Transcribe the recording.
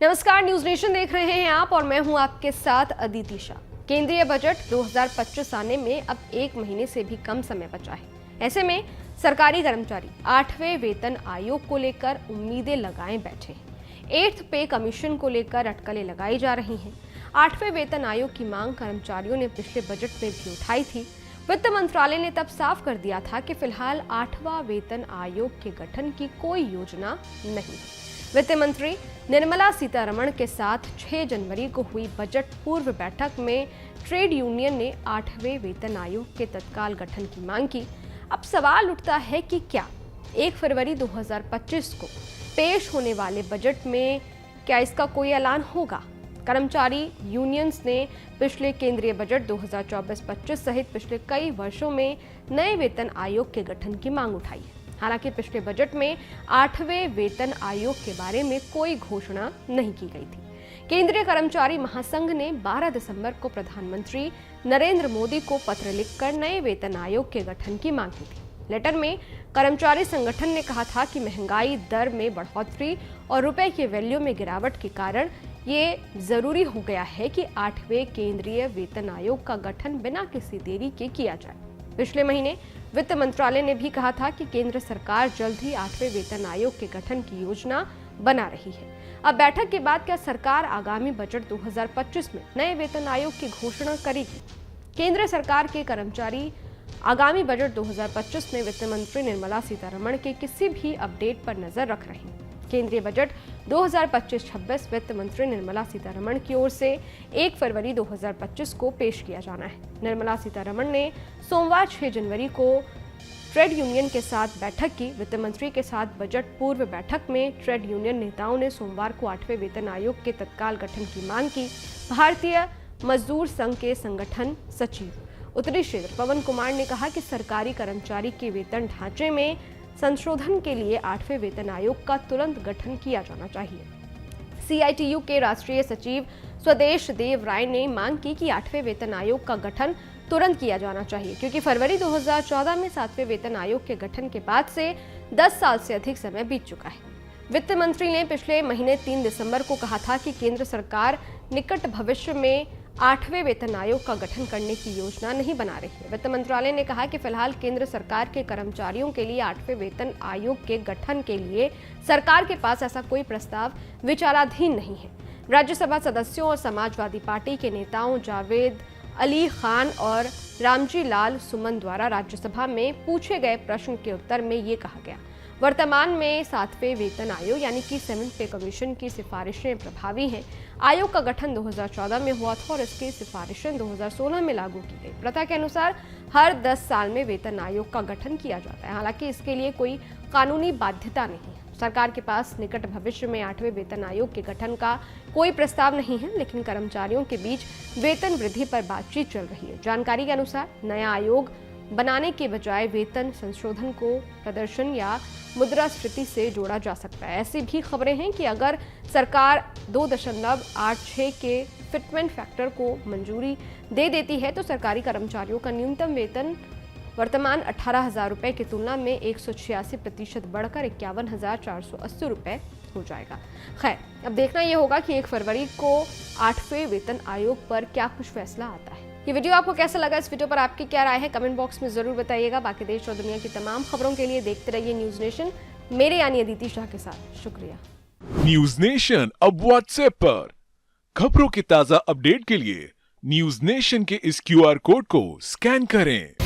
नमस्कार, news nation देख रहे हैं आप और मैं हूं आपके साथ अदिति शाह। केंद्रीय बजट 2025 आने में अब 1 महीने से भी कम समय बचा है। ऐसे में सरकारी कर्मचारी 8वें वेतन आयोग को लेकर उम्मीदें लगाए बैठे हैं। 8th पे कमीशन को लेकर अटकलें लगाई जा रही हैं। 8वें वेतन आयोग की मांग कर्मचारियों ने पिछले बजट में भी उठाई थी। वित्त मंत्रालय ने तब साफ कर दिया था कि फिलहाल 8वां वेतन आयोग के गठन की कोई योजना नहीं है। वित्त मंत्री निर्मला सीतारमण के साथ 6 जनवरी को हुई बजट पूर्व बैठक में ट्रेड यूनियन ने 8वें वेतन आयोग के तत्काल गठन की मांग की। अब सवाल उठता है कि क्या 1 फरवरी 2025 को पेश होने वाले बजट में क्या इसका कोई ऐलान होगा? कर्मचारी यूनियंस ने पिछले केंद्रीय बजट 2024-25 सहित पिछले कई वर्षों में नए वेतन आयोग के गठन की मांग उठाई है। हालांकि पिछले बजट में 8वें वेतन आयोग के बारे में कोई घोषणा नहीं की गई थी। केंद्रीय कर्मचारी महासंघ ने 12 दिसंबर को प्रधानमंत्री नरेंद्र मोदी को पत्र लिखकर नए वेतन आयोग के गठन की मांग की थी। लेटर में कर्मचारी संगठन ने कहा था कि महंगाई दर में बढ़ोतरी और रुपए की वैल्यू में गिरावट के कारण ये जरूरी हो गया है कि 8वें केंद्रीय वेतन आयोग का गठन बिना किसी देरी के किया जाए। पिछले महीने वित्त मंत्रालय ने भी कहा था कि केंद्र सरकार जल्द ही 8वें वेतन आयोग के गठन की योजना बना रही है। अब बैठक के बाद क्या सरकार आगामी बजट 2025 में नए वेतन आयोग की घोषणा करेगी? केंद्र सरकार के कर्मचारी आगामी बजट 2025 में वित्त मंत्री निर्मला सीतारमण के किसी भी अपडेट पर नजर रख रही हैं। केंद्रीय बजट 2025-26 वित्त मंत्री निर्मला सीतारमण की ओर से 1 फरवरी 2025 को पेश किया जाना है। निर्मला सीतारमण ने सोमवार 6 जनवरी को ट्रेड यूनियन के साथ बैठक की। वित्त मंत्री के साथ बजट पूर्व बैठक में ट्रेड यूनियन नेताओं ने सोमवार को 8वें वेतन आयोग के तत्काल गठन की मांग की। भारतीय मजदूर संघ के संगठन सचिव उत्तरी क्षेत्र पवन कुमार ने कहा कि सरकारी कर्मचारी के वेतन ढांचे में संशोधन के लिए 8वें वेतन आयोग का तुरंत गठन किया जाना चाहिए। CITU के राष्ट्रीय सचिव स्वदेश देव राय ने मांग की कि 8वें वेतन आयोग का गठन तुरंत किया जाना चाहिए, क्योंकि फरवरी 2014 में 7वें वेतन आयोग के गठन के बाद से 10 साल से अधिक समय बीत चुका है। वित्त मंत्री ने पिछले महीने 3 दिसंबर को कहा था कि केंद्र सरकार निकट भविष्य में 8वें वेतन आयोग का गठन करने की योजना नहीं बना रही है। वित्त मंत्रालय ने कहा कि फिलहाल केंद्र सरकार के कर्मचारियों के लिए 8वें वेतन आयोग के गठन के लिए सरकार के पास ऐसा कोई प्रस्ताव विचाराधीन नहीं है। राज्यसभा सदस्यों और समाजवादी पार्टी के नेताओं जावेद अली खान और रामजी लाल सुमन द्वारा राज्यसभा में पूछे गए प्रश्न के उत्तर में ये कहा गया, वर्तमान में 7वें वेतन आयोग यानी कि 7th पे कमीशन की सिफारिशें प्रभावी हैं। आयोग का गठन 2014 में हुआ था और इसकी सिफारिशें 2016 में लागू की गई। प्रथा के अनुसार हर 10 साल में वेतन आयोग का गठन किया जाता है। हालांकि इसके लिए कोई कानूनी बाध्यता नहीं है। सरकार के पास निकट भविष्य में 8वें वेतन आयोग के गठन का कोई प्रस्ताव नहीं है, लेकिन कर्मचारियों के बीच वेतन वृद्धि पर बातचीत चल रही है। जानकारी के अनुसार नया आयोग बनाने के बजाय वेतन संशोधन को प्रदर्शन या मुद्रास्फीति से जोड़ा जा सकता है। ऐसी भी खबरें हैं कि अगर सरकार 2.86 के फिटमेंट फैक्टर को मंजूरी दे देती है तो सरकारी कर्मचारियों का न्यूनतम वेतन वर्तमान 18,000 रुपये की तुलना में 186% बढ़कर 51,480 रुपये हो जाएगा। खैर, अब देखना यह होगा कि 1 फरवरी को 8वें वेतन आयोग पर क्या कुछ फैसला आता है। ये वीडियो आपको कैसा लगा? इस वीडियो पर आपकी क्या राय है? कमेंट बॉक्स में जरूर बताइएगा। बाकी देश और दुनिया की तमाम खबरों के लिए देखते रहिए न्यूज नेशन, मेरे यानी अदिति शाह के साथ। शुक्रिया। न्यूज नेशन अब व्हाट्सएप पर खबरों के ताजा अपडेट के लिए न्यूज नेशन के इस QR कोड को स्कैन करें।